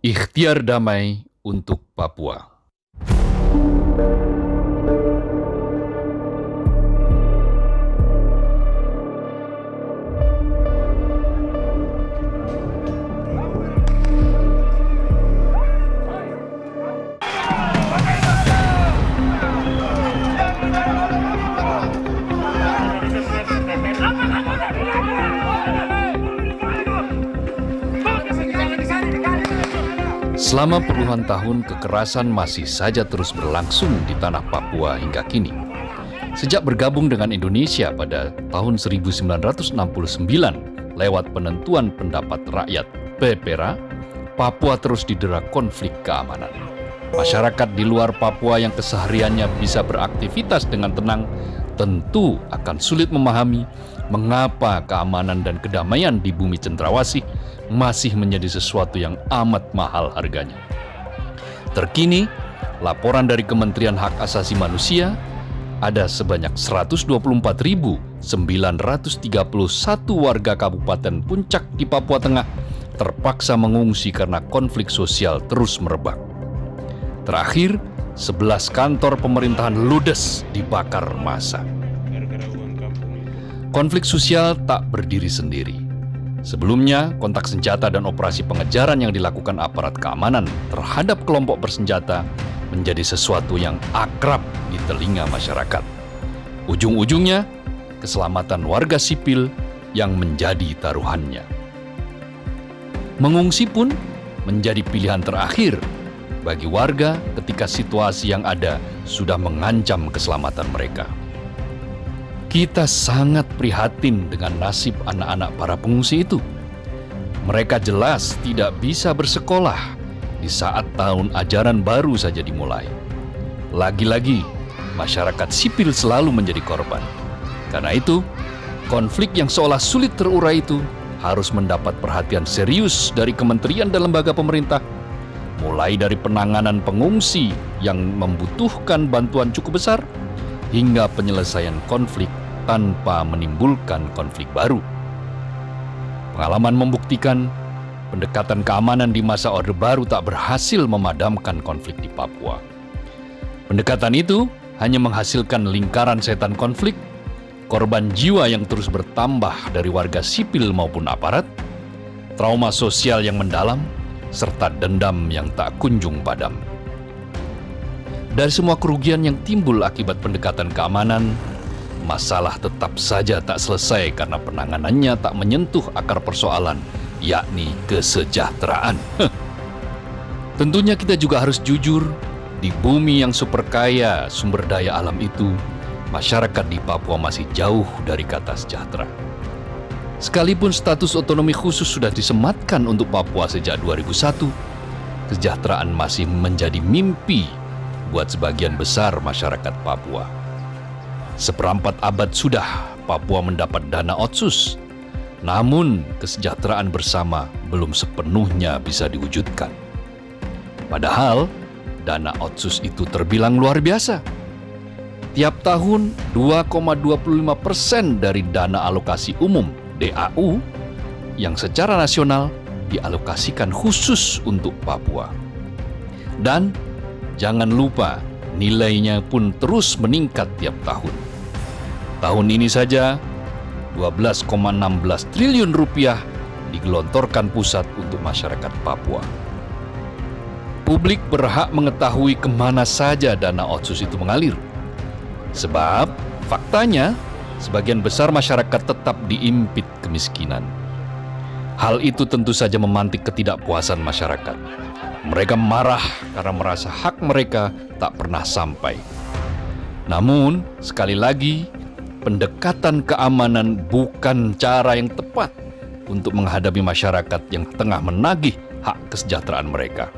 Ikhtiar damai untuk Papua. Selama puluhan tahun, kekerasan masih saja terus berlangsung di tanah Papua hingga kini. Sejak bergabung dengan Indonesia pada tahun 1969 lewat penentuan pendapat rakyat PPRA, Papua terus didera konflik keamanan. Masyarakat di luar Papua yang kesehariannya bisa beraktivitas dengan tenang tentu akan sulit memahami mengapa keamanan dan kedamaian di bumi Cendrawasih masih menjadi sesuatu yang amat mahal harganya. Terkini, laporan dari Kementerian Hak Asasi Manusia, ada sebanyak 124.931 warga Kabupaten Puncak di Papua Tengah terpaksa mengungsi karena konflik sosial terus merebak. Terakhir, 11 kantor pemerintahan ludes dibakar massa. Konflik sosial tak berdiri sendiri. Sebelumnya, kontak senjata dan operasi pengejaran yang dilakukan aparat keamanan terhadap kelompok bersenjata menjadi sesuatu yang akrab di telinga masyarakat. Ujung-ujungnya, keselamatan warga sipil yang menjadi taruhannya. Mengungsi pun menjadi pilihan terakhir bagi warga ketika situasi yang ada sudah mengancam keselamatan mereka. Kita sangat prihatin dengan nasib anak-anak para pengungsi itu. Mereka jelas tidak bisa bersekolah di saat tahun ajaran baru saja dimulai. Lagi-lagi, masyarakat sipil selalu menjadi korban. Karena itu, konflik yang seolah sulit terurai itu harus mendapat perhatian serius dari kementerian dan lembaga pemerintah, mulai dari penanganan pengungsi yang membutuhkan bantuan cukup besar, hingga penyelesaian konflik tanpa menimbulkan konflik baru. Pengalaman membuktikan pendekatan keamanan di masa Orde Baru tak berhasil memadamkan konflik di Papua. Pendekatan itu hanya menghasilkan lingkaran setan konflik, korban jiwa yang terus bertambah dari warga sipil maupun aparat, trauma sosial yang mendalam, serta dendam yang tak kunjung padam. Dari semua kerugian yang timbul akibat pendekatan keamanan, masalah tetap saja tak selesai karena penanganannya tak menyentuh akar persoalan, yakni kesejahteraan. Tentunya kita juga harus jujur, di bumi yang super kaya sumber daya alam itu, masyarakat di Papua masih jauh dari kata sejahtera. Sekalipun status otonomi khusus sudah disematkan untuk Papua sejak 2001, kesejahteraan masih menjadi mimpi buat sebagian besar masyarakat Papua. Seperempat abad sudah Papua mendapat dana otsus, namun kesejahteraan bersama belum sepenuhnya bisa diwujudkan. Padahal dana otsus itu terbilang luar biasa. Tiap tahun 2,25% dari dana alokasi umum DAU yang secara nasional dialokasikan khusus untuk Papua. Dan jangan lupa, nilainya pun terus meningkat tiap tahun. Tahun ini saja 12,16 triliun rupiah digelontorkan pusat untuk masyarakat Papua. Publik berhak mengetahui kemana saja dana otsus itu mengalir. Sebab faktanya sebagian besar masyarakat tetap diimpit kemiskinan. Hal itu tentu saja memantik ketidakpuasan masyarakat. Mereka marah karena merasa hak mereka tak pernah sampai. Namun, sekali lagi, pendekatan keamanan bukan cara yang tepat untuk menghadapi masyarakat yang tengah menagih hak kesejahteraan mereka.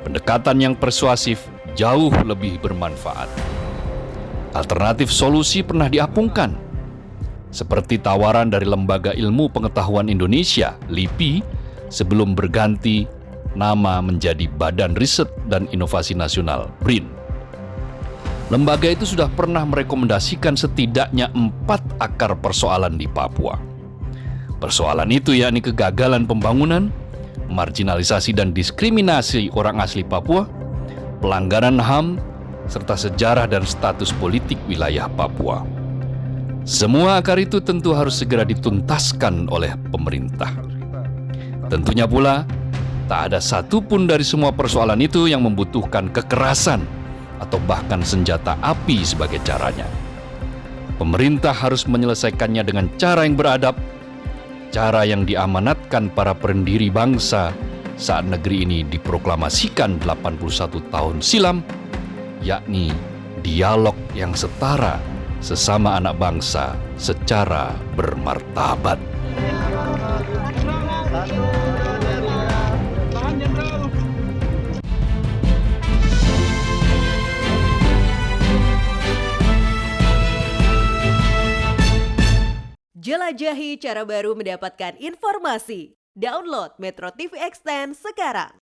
Pendekatan yang persuasif jauh lebih bermanfaat. Alternatif solusi pernah diapungkan, seperti tawaran dari Lembaga Ilmu Pengetahuan Indonesia, LIPI, sebelum berganti nama menjadi Badan Riset dan Inovasi Nasional, BRIN. Lembaga itu sudah pernah merekomendasikan setidaknya 4 akar persoalan di Papua. Persoalan itu yakni kegagalan pembangunan, marginalisasi dan diskriminasi orang asli Papua, pelanggaran HAM, serta sejarah dan status politik wilayah Papua. Semua akar itu tentu harus segera dituntaskan oleh pemerintah. Tentunya pula, tak ada satupun dari semua persoalan itu yang membutuhkan kekerasan atau bahkan senjata api sebagai caranya. Pemerintah harus menyelesaikannya dengan cara yang beradab, cara yang diamanatkan para pendiri bangsa saat negeri ini diproklamasikan 81 tahun silam, yakni dialog yang setara sesama anak bangsa secara bermartabat. Jelajahi cara baru mendapatkan informasi. Download Metro TV Extend sekarang.